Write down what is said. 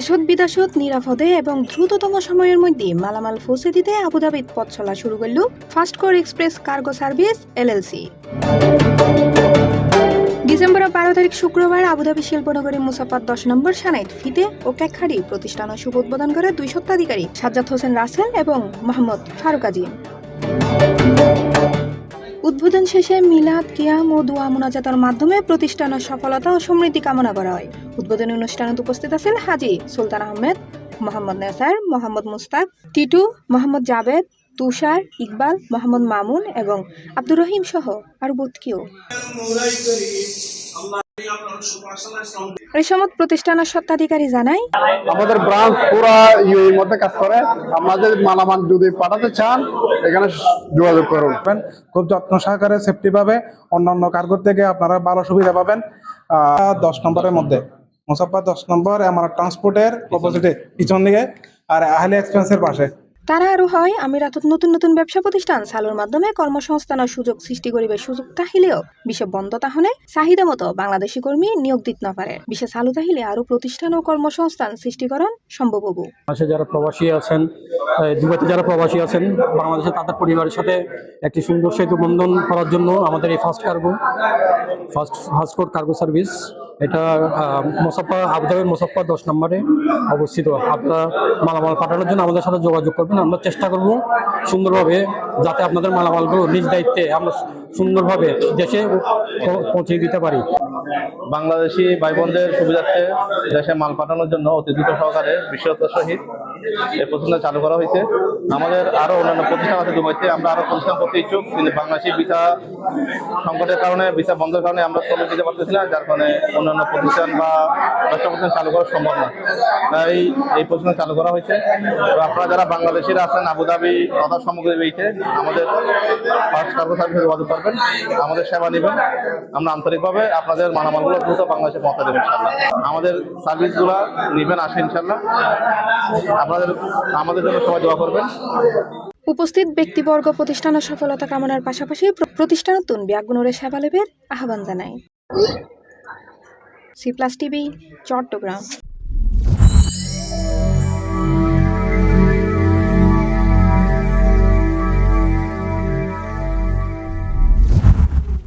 দেশত বিদেশত নিরাপদে এবং দ্রুততম সময়ের মধ্যে মালামাল পৌঁছে দিতে আবুধাবিত পথ চলা শুরু করল fast core express cargo service LLC. December 12 তারিখ শুক্রবার আবুধাবি শিল্পনগরী মুসাফাত 10 নম্বর সানাইট ফিতে ও কেকখাড়ি প্রতিষ্ঠানের শুভ উদ্বোধন করে 2 স্বত্বাধিকারী সাজ্জাদ হোসেন রাসেল এবং মোহাম্মদ ফারুক আজিম। উদ্বোধন শেষে মিলাদ, কিয়াম ও দোয়া মুনাজাতের মাধ্যমে প্রতিষ্ঠানের সফলতা ও সমৃদ্ধি কামনা করা হয়। উদ্বোধনী অনুষ্ঠানে উপস্থিত আছেন হাজী সুলতান আহমেদ, মোহাম্মদ নেসার, মোহাম্মদ মুস্তাক, টিটু, মোহাম্মদ জাবেদ, তুষার, ইকবাল, মোহাম্মদ মামুন এবং আব্দুর রহিম সহ আরো বহুত কেউ। এই সময় প্রতিষ্ঠানের স্বত্বাধিকারী জানায়, আমাদের ব্রাঞ্চ পুরা ইউএর মধ্যে কাজ করে। আমাদের মালামাল যদি পাঠাতে চান এখানে যোগাযোগ করুন। খুব যত্ন সহকারে সেফটি ভাবে অন্যান্য কার্গো থেকে আপনারা ভালো সুবিধা পাবেন। 10 নম্বরের মধ্যে মুসাফাত 10 নম্বর আমার ট্রান্সপোর্টের অপোজিটে পিছন দিকে আর আহলে এক্সপেন্সের পাশে। তারা আরো হয় আমিরাতত নতুন নতুন ব্যবসা প্রতিষ্ঠান চালুর মাধ্যমে কর্মসংস্থানের সুযোগ সৃষ্টি করিবে। সুযোগ তাহিলেও বিশ্ব বন্ধ তাহলে চাহিদা মতো বাংলাদেশি কর্মী নিয়োগ দিতে না পারে। বিশ্ব চালু তাহিলে আরো প্রতিষ্ঠান ও কর্মসংস্থান সৃষ্টিকরণ সম্ভব হবো। যারা প্রবাসী আছেন, দুবাইতে যারা প্রবাসী আছেন, বাংলাদেশে তাদের পরিবারের সাথে একটি সুন্দর সেতু বন্ধন করার জন্য আমাদের এই ফাস্ট কোর কার্গো সার্ভিস, এটা আবুধাবির মুসাফা 10 নম্বরে অবস্থিত। আপনারা মালামাল পাঠানোর জন্য আমাদের সাথে যোগাযোগ করবেন। আমরা চেষ্টা করব সুন্দরভাবে যাতে আপনাদের মালামালগুলো নিজ দায়িত্বে আমরা সুন্দরভাবে দেশে পৌঁছে দিতে পারি। বাংলাদেশি ভাই বোনদের সুবিধার্থে দেশে মাল পাঠানোর জন্য অতি দ্রুত সহকারে বিশ্বস্ততার সহিত এই প্রতিষ্ঠান চালু করা হয়েছে। আমাদের আরো অন্যান্য প্রতিষ্ঠান আছে দুবাইতে, আমরা আরো প্রতিষ্ঠান করতে ইচ্ছুক, কিন্তু বাংলাদেশি ভিসা সংকটের কারণে, ভিসা বন্ধের কারণে আমরা চলে দিতে পারতেছি না, যার কারণে অন্যান্য প্রতিষ্ঠান বা ব্যবসা প্রতিষ্ঠান চালু করা সম্ভব না। তাই এই প্রতিষ্ঠান চালু করা হয়েছে। আপনারা যারা বাংলাদেশিরা আছেন আবুধাবি তথা সমগ্র বেইতে আমাদের ফাস্ট কার্গো সার্ভিসে যোগাযোগ করবেন, আমাদের সেবা নেবেন। আমরা আন্তরিকভাবে আপনাদের মালামালগুলো দ্রুত বাংলাদেশে পৌঁছে দেবেন ইনশাল্লাহ। আমাদের সার্ভিসগুলো নেবেন, আসে ইনশাল্লাহ। আমাদের জন্য সবাই দোয়া করবেন। উপস্থিত ব্যক্তিবর্গ প্রতিষ্ঠানের সফলতা কামনার পাশাপাশি প্রতিষ্ঠানতুন ব্যাগুণরে সেবা লেবের আহ্বান জানায়। সি+ টিভি, চট্টগ্রাম।